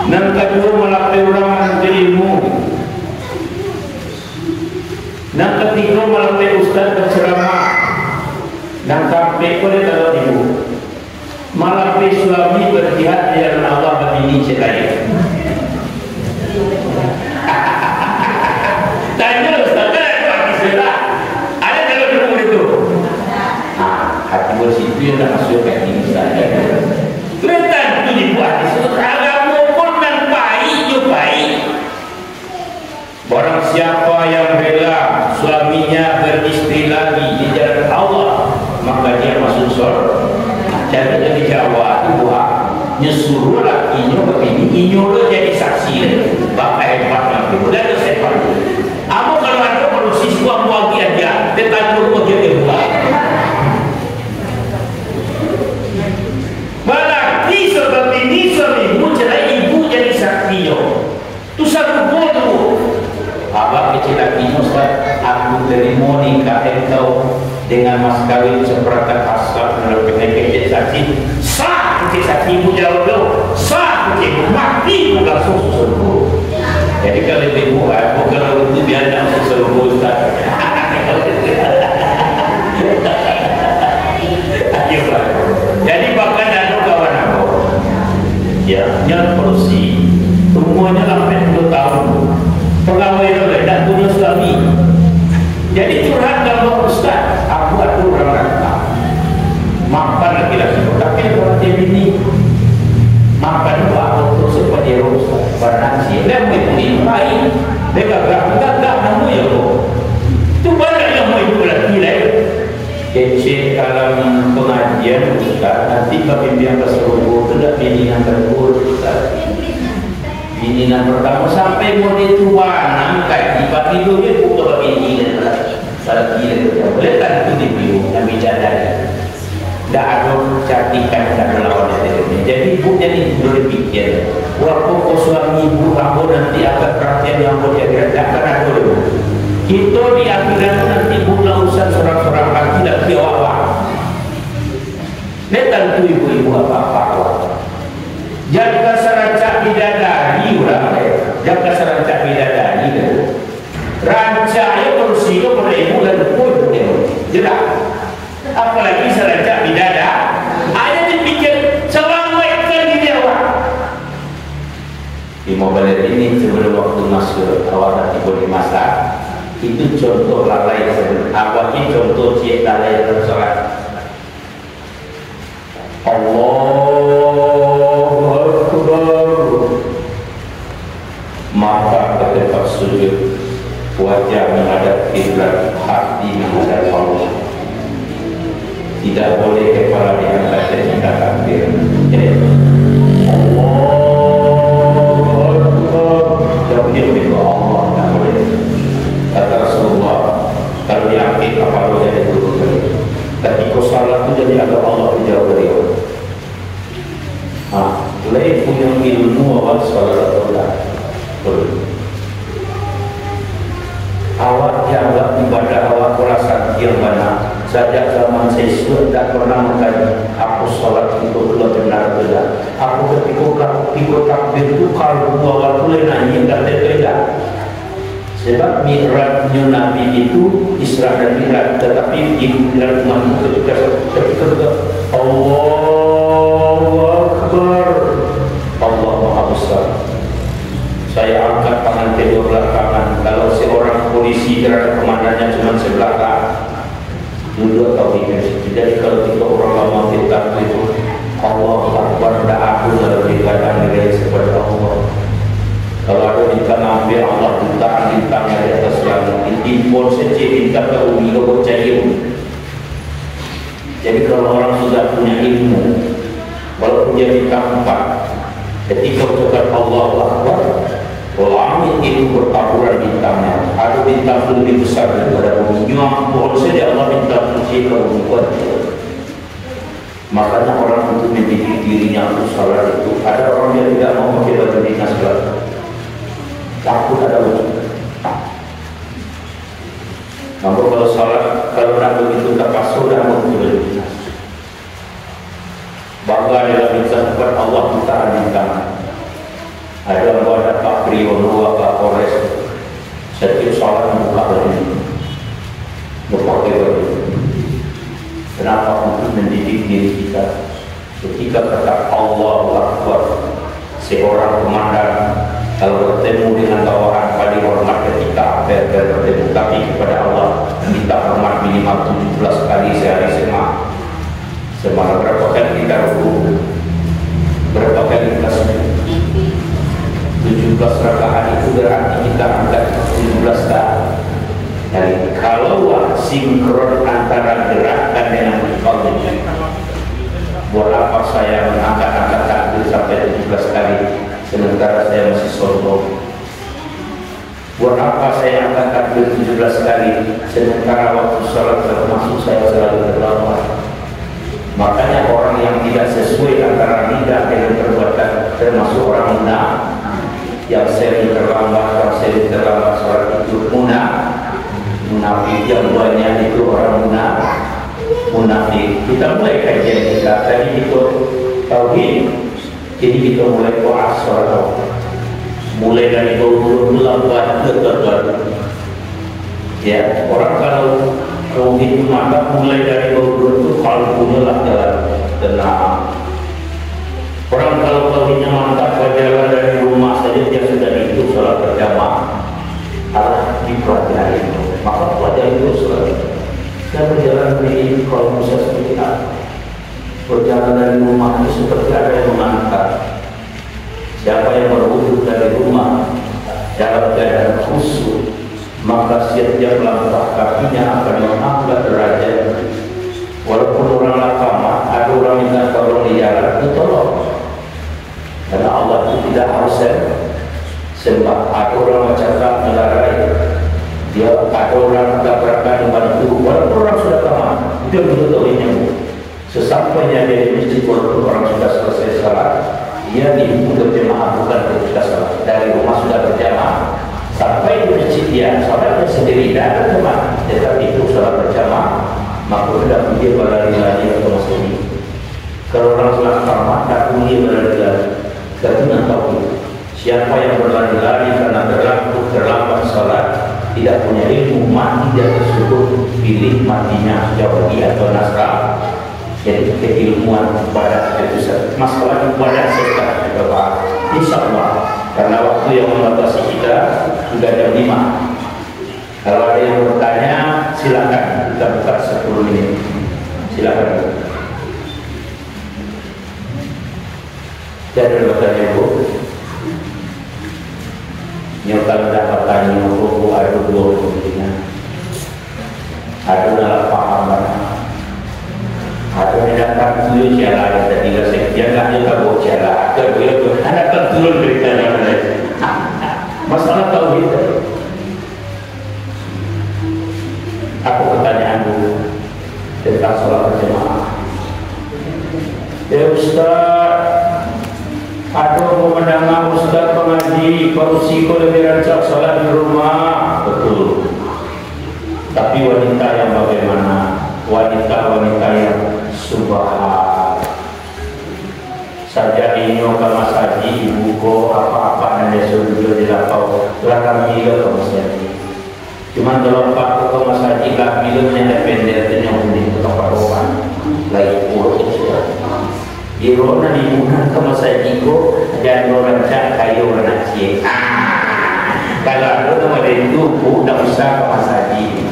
Dan kedua melatih orang menuntut ilmu. Dan ketiga melatih ustaz berceramah. Dan sampai pada kalau ibu melatih suami berjihad di jalan Allah bagi cerai. Tanya ustaz kan ada hadis bela. Ada kalau ilmu itu. Hati situ yang dah masuk kat ini saja. Letak tu dibuat di situ agama pun dan baik je baik. Barang siapa yang rela suaminya beristri lagi di jalan Allah, maka dia masuk surga. Jadi Jawa itu nyuruh lakinya begini, inyuruh jadi saksi. Bapak hebat lagi, boleh ada sepan. Apa kalau ada perlu siswa buat aja, tetap dulu dia buat. Balaki seperti ini suamimu cerai ibu jadi saksi yo. Tu satu bodoh. Abang kecil lakinya Ustaz, aku terima nikah engkau dengan mas kawin seperangkat asal menurut kecil saksi. Sah kecil saksi ibu jawab dulu. Sah kecil mati langsung susul. Jadi kalau ibu kalau itu biar tak susul Ustaz. Jadi bahkan ada kawan aku, ya, yang polisi, umurnya sampai 10 tahun, pegawai negeri tak punya suami. Jadi curhat kalau Ustaz, aku atur orang kata, maafkan laki-laki, tapi kalau dia bini, maafkan juga aku supaya dia Ustaz, bernasi, dia mau baik, dia gagak namu ya lo, tu banyak yang mau ibu laki lain. Kecil dalam pengajian Ustaz, nanti pemimpin berserubu tidak bimbingan tersebut Ustaz. Bimbingan pertama sampai mau dituan angkat tiba tidur dia buka bimbingan salah kira dia boleh tak itu dibingung Nabi Jadari tidak ada cantikan dan melawan dia. Jadi ibu jadi berpikir walaupun suami ibu aku nanti akan perhatian yang boleh dia akan ada dulu. Kita di akhirat nanti bukan urusan seorang-seorang laki dan awak. Ini tentu ibu-ibu apa-apa. Jaga serancak bidadari orang jaga serancak bidadari itu. Rancaknya berusia pada ibu dan pun jelas. Apalagi serancak bidadari. Ada dipikir selamatkan diri awak. Di mobil ini sebelum waktu masuk awak nanti boleh masak. Itu contoh lalai awaknya contoh cik lalai dalam sholat. Allahu Akbar. Mata ketika sujud, wajah menghadap kiblat, hati menghadap Allah. Tidak boleh kepala diangkat dan tidak takbir. Allahu Akbar. Jauhnya begitu Allah tak boleh. Kata Rasulullah, kalau diangkat apa jadi guru beliau. Tapi kau salah itu jadi ada Allah dijawab beliau. Lain punya ilmu awal salah Allah. Awak dianggap ibadah awak kurasa yang mana. Sejak zaman saya sudah pernah mengkaji aku salat itu belum benar tidak. Aku ketika ikut takbir itu kalau awal boleh nanya dan tidak. Sebab mi'rajnya Nabi itu Isra dan Mi'raj, tetapi di dalam umat ketika Allahu Akbar, Allah Maha Besar. Saya angkat tangan kedua belakangan. Kalau seorang polisi terhadap komandannya cuma sebelah kanan, duduk atau ikan. Jadi kalau kita orang lama kita itu Allah Akbar, tidak aku dalam dikatakan diri seperti Allah. Kalau ada bintang ambil Allah bintang di atas langit impor saja bintang ke bumi ke percaya. Jadi kalau orang sudah punya ilmu, walaupun dia bintang 4, ketika ucapkan Allah Akbar, langit itu bertaburan bintangnya. Ada bintang lebih besar daripada bumi. Nyuam saja Allah bintang kunci ke bumi kuat. Makanya orang untuk mendidik dirinya untuk salat itu, ada orang yang tidak mau pakai baju dinas salat. Takut ada wujud. Namun kalau salat, kalau nak begitu tak pasal dah muncul dinas. Bangga dalam bintang kepada Allah kita bintang. Ada orang ada Pak Priyono, Pak Polres. Setiap salat membuka baju, berpakai baju. Kenapa? Untuk mendidik diri kita. Ketika kata Allahu Akbar, seorang komandan kalau bertemu dengan bawahan pada hormat ketika bertemu, tapi kepada Allah kita hormat minimal 17 kali sehari semalam. saya mengangkat-angkat takbir sampai 17 kali sementara saya masih sombong? Buat apa saya angkat takbir 17 kali sementara waktu sholat termasuk saya selalu terlambat? Makanya orang yang tidak sesuai antara lidah dengan perbuatan termasuk orang munafik. Yang sering terlambat sholat itu munafik, yang banyak itu orang munafik. Kita mulai kajian kita tadi itu tauhid, jadi kita mulai puas sholat, mulai dari bau lambat ke terbaru. Ya, orang kalau tauhid maka mulai dari bau itu kalau punyalah jalan tenang. Orang kalau tauhidnya mantap berjalan dari rumah saja dia sudah itu sholat berjamaah harus dipelajari, maka pelajari itu sholat. Saya berjalan ini kalau bisa seperti apa? Berjalan dari rumah itu seperti ada yang mengantar. Siapa yang berwudu dari rumah dalam keadaan khusyuk, maka setiap langkah kakinya akan menambah derajat. Walaupun orang lakama, ada orang minta tolong di jalan, itu tolong. Karena Allah itu tidak harus sembah. Ada orang bercakap melarai, dia ada orang tabrakan membantu, walaupun orang sudah lama, dia betul tauhidnya. Sesampainya dia di masjid, walaupun orang sudah selesai salat, dia dihukum berjamaah bukan ketika salat. Dari rumah sudah berjamaah, sampai di masjid dia salatnya sendiri, tidak ada teman, tetapi itu salat berjamaah, maka sudah dia berlari-lari atau masuk. Kalau orang salat sama, tak dia berlari-lari. Berarti tahu siapa yang berlari-lari karena terlambat salat, tidak punya ilmu, mati dia tersebut, pilih matinya Yahudi atau Nasrani. Jadi keilmuan kepada itu masalah kepada serta Bapak. Insya Allah, karena waktu yang membatasi kita sudah jam 5. Kalau ada yang bertanya silakan, kita buka 10 menit. Silakan. Jadi bertanya Bu, yang kalau dapat tanya Bu, ada dua kepentingan. Ada dalam pahaman, ada yang datang dulu jalan dan tidak sekian, dia tak bawa jalan. Ada yang datang turun beritanya. Masalah tauhid. Aku pertanyaan dulu tentang sholat berjamaah. Ya Ustaz, ada pemenang Ustaz pengaji korupsi kalau lebih rancak sholat di rumah. Betul. Tapi wanita yang bagaimana? Wanita yang subhan saja ini kalau saji ibu ko apa-apa dan dia sudah dilapau belakang gila kalau saji. Cuman kalau pak ko masaji lah bila independen itu yang unik tempat orang lagi puluh itu. Irona di mana sama saya jiko dan orang cak kayu orang cie. Kalau aku nama dia itu udah usah sama saji.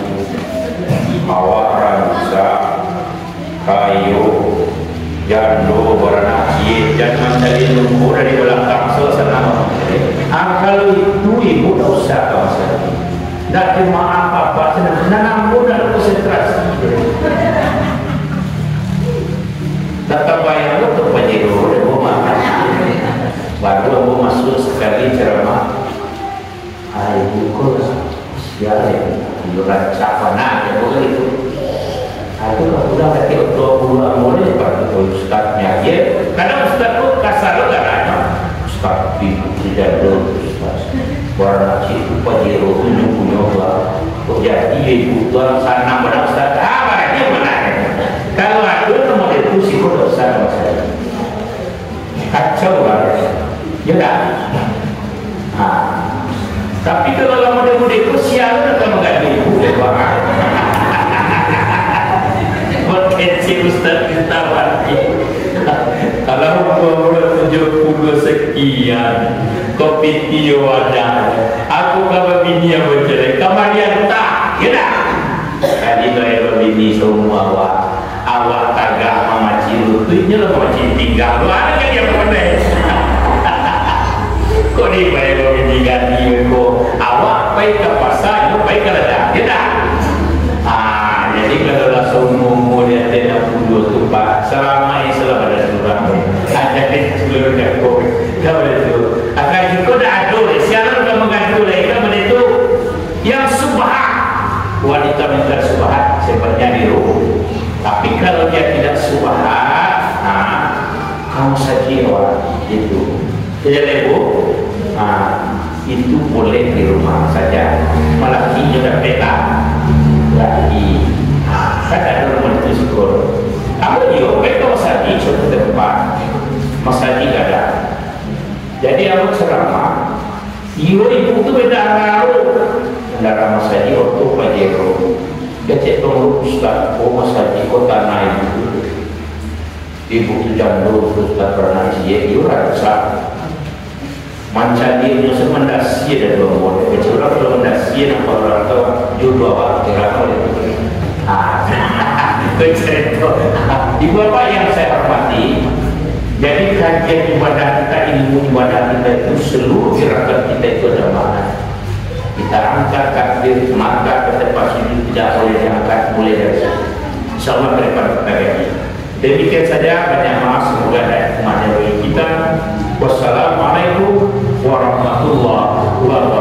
Awak bisa kayu jando orang cie jangan mencari lumpur dari belakang suasana. Kalau itu ibu udah usah sama saji. Tak cuma apa-apa senang nanam dan konsentrasi. Datang bayar untuk penjiru dan rumah. Baru aku masuk sekali ceramah. Ibu kok sial ya, iuran capana ya bukan itu. Aku udah kaki untuk bulan mulai seperti itu Ustaznya. Ya, kadang Ustaz itu kasar lo katanya. Ustaz tidak dulu Ustaz. Warna itu penjiru punya apa? Jadi ibu tuan sana benar Ustaz. Apa dia benar? Kalau aku mau itu sih kok dosa saya. Kacau banget. Ya dah. Tapi kalau lama dia itu sial atau enggak ibu lebar. Potensi Ustaz kita lagi. Kalau umur 70 sekian, kopi tio ada. Aku kabar bini yang bercerai, kamar dia tak, ya dah. Tadi saya bini semua awak tagak mama cilu tu nya lah mama cilu tinggal lu ada kan dia berbeda. Kok ni baik kau bini ganti kau awak baik ke pasar lu baik ke ladang ya dah. Jadi kalau langsung umur dia tidak puluh tu pak selama Islam ada surah jiwa itu. Jadi Bu, itu boleh di rumah saja. Malaki juga peta lagi. Kan ada rumah itu syukur. Apa dia? Peta masaji suatu tempat. Masaji ada. Jadi aku ceramah. Ibu itu beda ngaruh. Darah masaji waktu pajero. Dia cek pengurus Ustaz. Oh masaji kota naik. Ibu tu jam 2 Ustaz pernah siya. Ibu rasa manca dia punya semendasi dan dua boleh. Kecuali kalau mendasi nampak orang tua juga waktu kira boleh. Ibu bapak yang saya hormati, jadi kajian ibadah kita, ilmu ibadah kita itu seluruh gerakan kita itu ada makna. Kita angkat takbir, maka ke tempat sujud tidak boleh diangkat, mulai dari situ. Insyaallah ke depan kita lagi. Demikian saja, banyak maaf, semoga ada hikmahnya bagi kita. Wassalamualaikum warahmatullahi wabarakatuh.